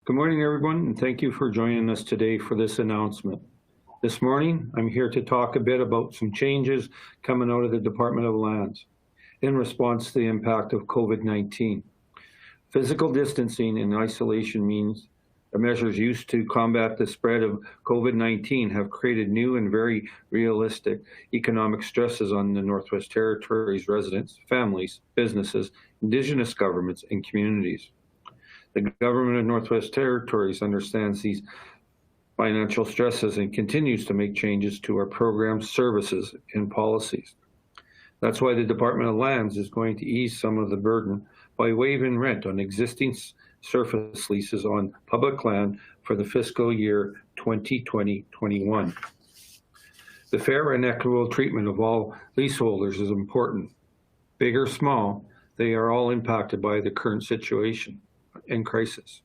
Good morning, everyone, and thank you for joining us today for this announcement. This morning, I'm here to talk a bit about some changes coming out of the Department of Lands in response to the impact of COVID-19. Physical distancing and isolation means the measures used to combat the spread of COVID-19 have created new and very realistic economic stresses on the Northwest Territories residents, families, businesses, Indigenous governments, and communities. The government of Northwest Territories understands these financial stresses and continues to make changes to our programs, services, and policies. That's why the Department of Lands is going to ease some of the burden by waiving rent on existing surface leases on public land for the fiscal year 2020-21. The fair and equitable treatment of all leaseholders is important. Big or small, they are all impacted by the current situation and crisis.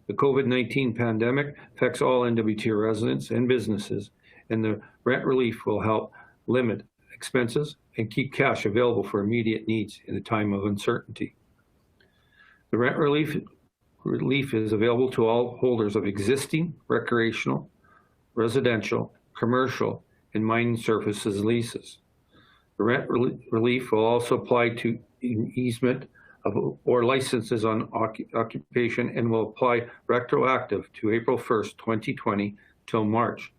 The COVID-19 pandemic affects all N.W.T residents and businesses, and the rent relief will help limit expenses and keep cash available for immediate needs in a time of uncertainty. The rent relief is available to all holders of existing recreational, residential, commercial, and mining services leases. The rent relief will also apply to easement or licenses on occupation and will apply retroactive to April 1st, 2020 till March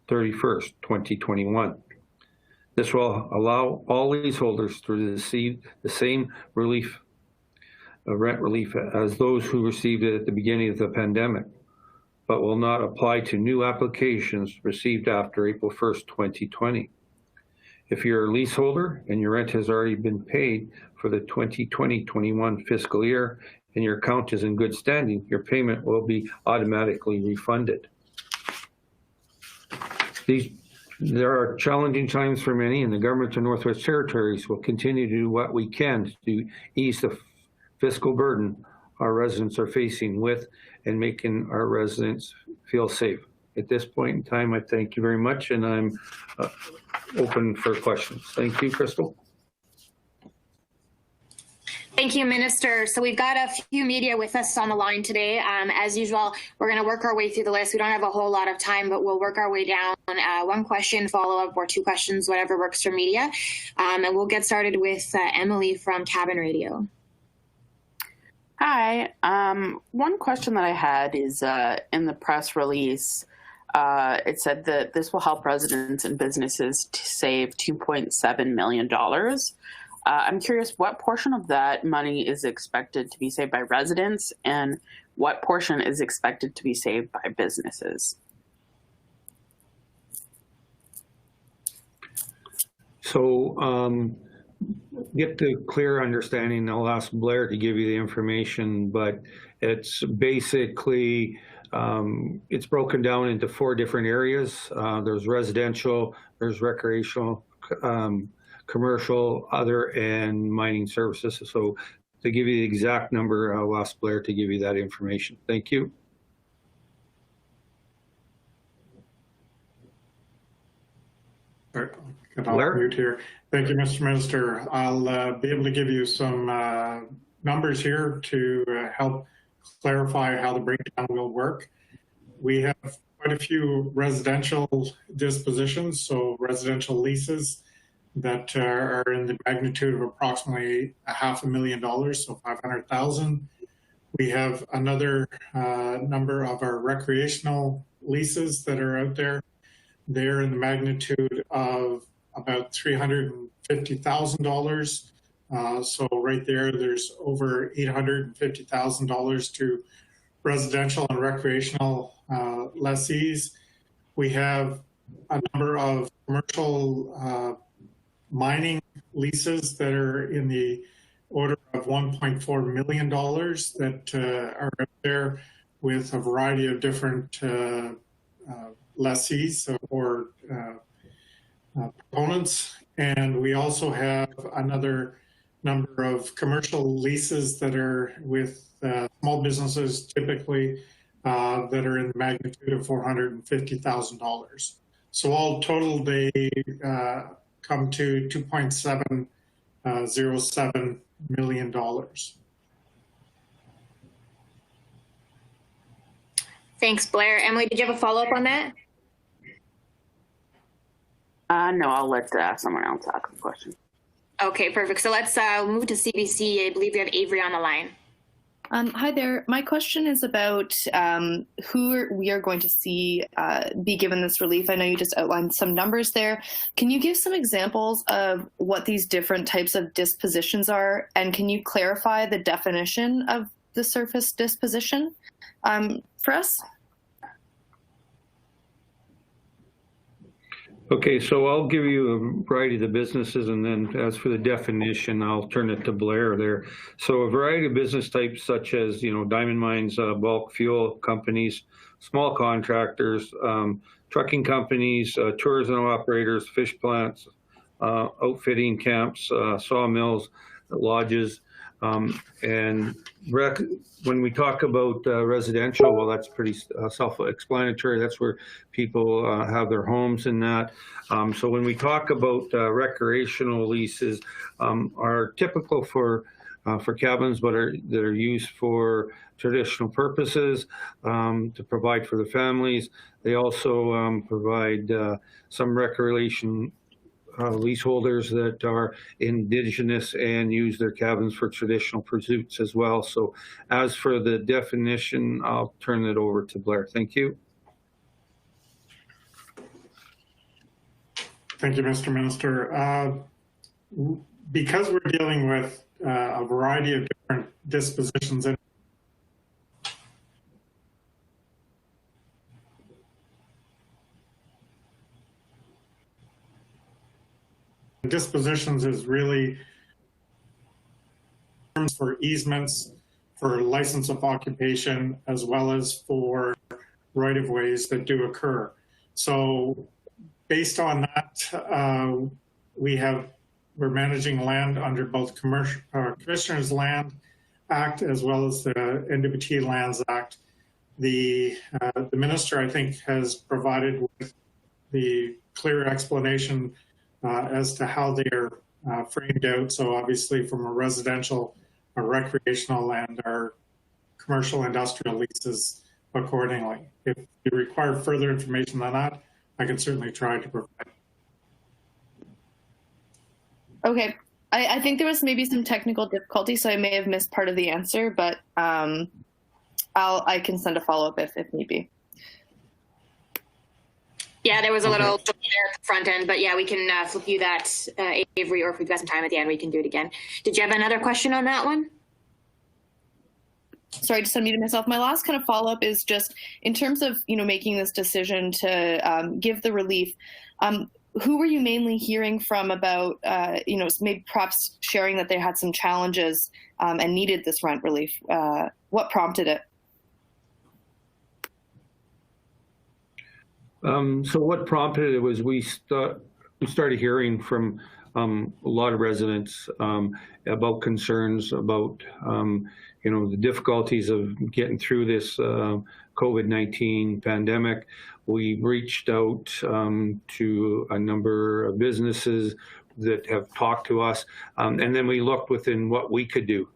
31st, 2021. This will allow all leaseholders to receive the same rent relief as those who received it at the beginning of the pandemic, but will not apply to new applications received after April 1st, 2020. If you're a leaseholder and your rent has already been paid for the 2020-21 fiscal year and your account is in good standing, your payment will be automatically refunded. There are challenging times for many, and the government of Northwest Territories will continue to do what we can to ease the fiscal burden our residents are facing with and making our residents feel safe. At this point in time, I thank you very much, and I'm open for questions. Thank you, Crystal. Thank you, Minister. So we've got a few media with us on the line today. As usual, we're going to work our way through the list. We don't have a whole lot of time, but we'll work our way down. One question, follow-up, or two questions, whatever works for media. And we'll get started with Emily from Cabin Radio. Hi. One question that I had is in the press release, it said that this will help residents and businesses to save $2.7 million. I'm curious what portion of that money is expected to be saved by residents and what portion is expected to be saved by businesses? So get the clear understanding, I'll ask Blair to give you the information, but it's basically, it's broken down into 4 different areas. There's residential, there's recreational, commercial, other, and mining services. So to give you the exact number, I'll ask Blair to give you that information. Thank you. Blair? Mute here. Thank you, Mr. Minister. I'll be able to give you some numbers here to help clarify how the breakdown will work. We have quite a few residential dispositions, so residential leases that are in the magnitude of approximately $500,000, so $500,000. We have another number of our recreational leases that are out there. They're in the magnitude of about $350,000. So right there, there's over $850,000 to residential and recreational lessees. We have a number of commercial mining leases that are in the order of $1.4 million that are out there with a variety of different lessees or proponents. And we also have another number of commercial leases that are with small businesses typically that are in the magnitude of $450,000. So all total, they come to $2.707 million. Thanks, Blair. Emily, did you have a follow-up on that? No, I'll let someone else ask the question. Okay, perfect. So let's move to CBC. I believe we have Avery on the line. Hi there. My question is about who we are going to see be given this relief. I know you just outlined some numbers there. Can you give some examples of what these different types of dispositions are? And can you clarify the definition of the surface disposition for us? Okay, so I'll give you a variety of the businesses, and then as for the definition, I'll turn it to Blair there. So a variety of business types such as, diamond mines, bulk fuel companies, small contractors, trucking companies, tourism operators, fish plants, outfitting camps, sawmills, lodges, and when we talk about residential, well, that's pretty self-explanatory. That's where people have their homes and that. So when we talk about recreational leases, are typical for cabins, but that are used for traditional purposes to provide for the families. They also provide some recreation leaseholders that are Indigenous and use their cabins for traditional pursuits as well. So as for the definition, I'll turn it over to Blair. Thank you. Thank you, Mr. Minister. Because we're dealing with a variety of different dispositions and dispositions is really terms for easements, for license of occupation, as well as for right-of-ways that do occur. So based on that, we're managing land under both Commissioner's Land Act as well as the N.W.T. Lands Act. The minister, I think, has provided with the clear explanation as to how they are framed out. So obviously from a residential, a recreational, and our commercial industrial leases accordingly. If you require further information than that, I can certainly try to provide. Okay. I think there was maybe some technical difficulty, so I may have missed part of the answer, but I can send a follow-up if need be. Yeah, there was a little delay there at the front end, but yeah, we can flip you that, Avery, or if we've got some time at the end, we can do it again. Did you have another question on that one? Sorry, just unmuted myself. My last kind of follow-up is just in terms of, making this decision to give the relief, who were you mainly hearing from about, maybe perhaps sharing that they had some challenges and needed this rent relief? What prompted it? So what prompted it was we started hearing from a lot of residents about concerns about the difficulties of getting through this COVID-19 pandemic. We reached out to a number of businesses that have talked to us, and then we looked within what we could do.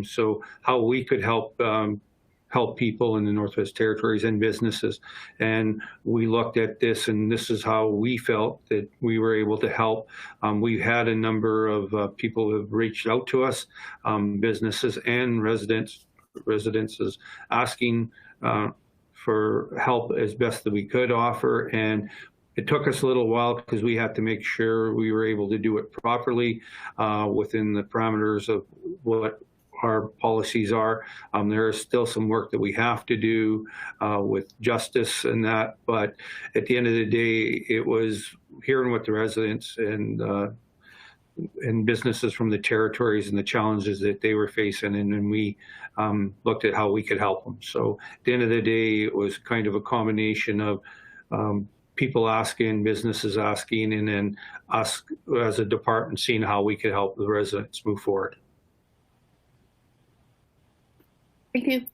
So how we could help people in the Northwest Territories and businesses. And we looked at this, and this is how we felt that we were able to help. We've had a number of people who have reached out to us, businesses and residences asking for help as best that we could offer. And it took us a little while because we had to make sure we were able to do it properly within the parameters of what our policies are. There is still some work that we have to do with justice and that, but at the end of the day, it was hearing what the residents and businesses from the territories and the challenges that they were facing, and then we looked at how we could help them. So at the end of the day, it was kind of a combination of people asking, businesses asking, and then us as a department seeing how we could help the residents move forward. Thank you.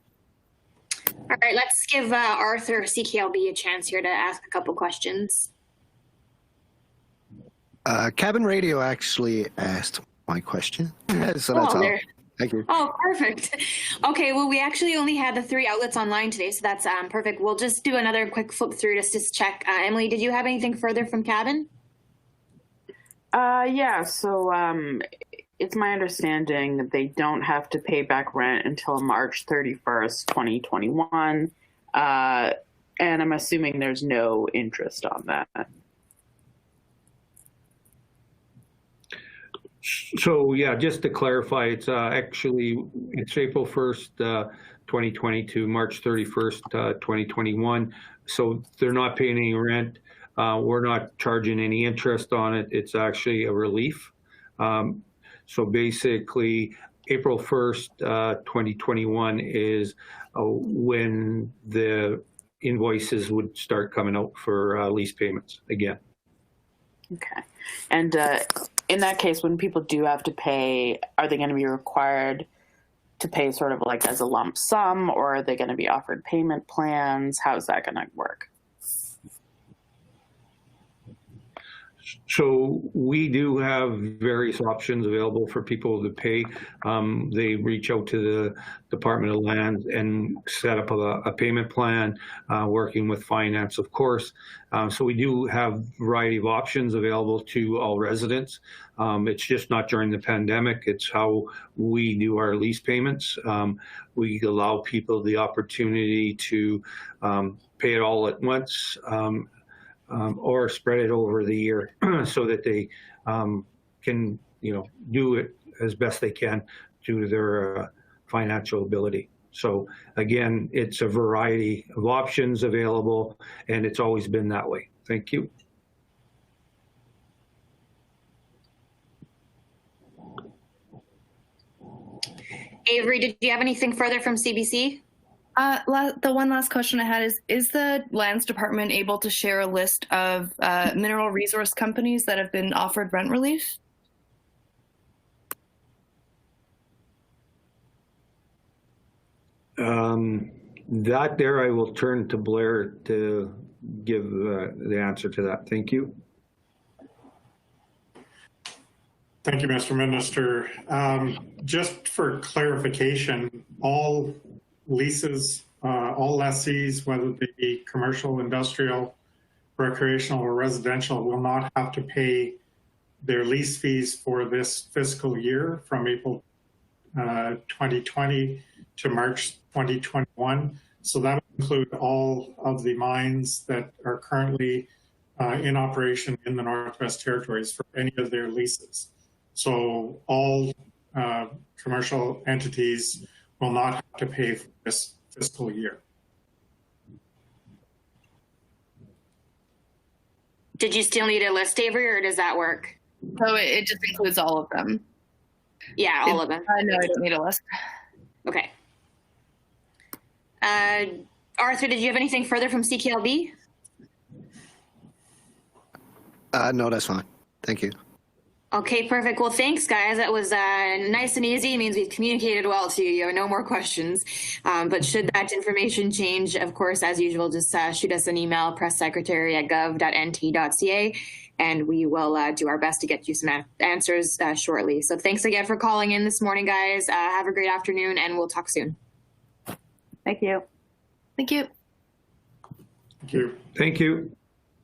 All right, let's give Arthur CKLB a chance here to ask a couple questions. Cabin Radio actually asked my question. So Oh, Thank you. Oh, perfect. Okay, well, we actually only had the 3 outlets online today, so that's perfect. We'll just do another quick flip through just to check. Emily, did you have anything further from Cabin? Yeah, so it's my understanding that they don't have to pay back rent until March 31st, 2021. And I'm assuming there's no interest on that. So yeah, just to clarify, it's April 1st, 2022, March 31st, 2021. So they're not paying any rent. We're not charging any interest on it. It's actually a relief. So basically, April 1st, 2021 is when the invoices would start coming out for lease payments again. Okay. And in that case, when people do have to pay, are they going to be required to pay sort of like as a lump sum, or are they going to be offered payment plans? How's that going to work? So we do have various options available for people to pay. They reach out to the Department of Land and set up a payment plan, working with finance, of course. So we do have a variety of options available to all residents. It's just not during the pandemic. It's how we do our lease payments. We allow people the opportunity to pay it all at once. Or spread it over the year so that they can, do it as best they can due to their financial ability. So again, it's a variety of options available, and it's always been that way. Thank you. Avery, did you have anything further from CBC? The one last question I had is the Lands Department able to share a list of mineral resource companies that have been offered rent relief? That there, I will turn to Blair to give the answer to that. Thank you. Thank you, Mr. Minister. Just for clarification, all leases, all lessees, whether they be commercial, industrial, recreational, or residential, will not have to pay their lease fees for this fiscal year from April 2020 to March 2021. So that will include all of the mines that are currently in operation in the Northwest Territories for any of their leases. So all commercial entities will not have to pay for this fiscal year. Did you still need a list, Avery, or does that work? So it just includes all of them? Yeah, all of them. No, I don't need a list. Okay. Arthur, did you have anything further from CKLB? No, that's fine. Thank you. Okay, perfect. Well, thanks, guys. That was nice and easy. It means we've communicated well to you. You have no more questions. But should that information change, of course, as usual, just shoot us an email, presssecretary@gov.nt.ca, and we will do our best to get you some answers shortly. So thanks again for calling in this morning, guys. Have a great afternoon, and we'll talk soon. Thank you. Thank you. Thank you. Thank you.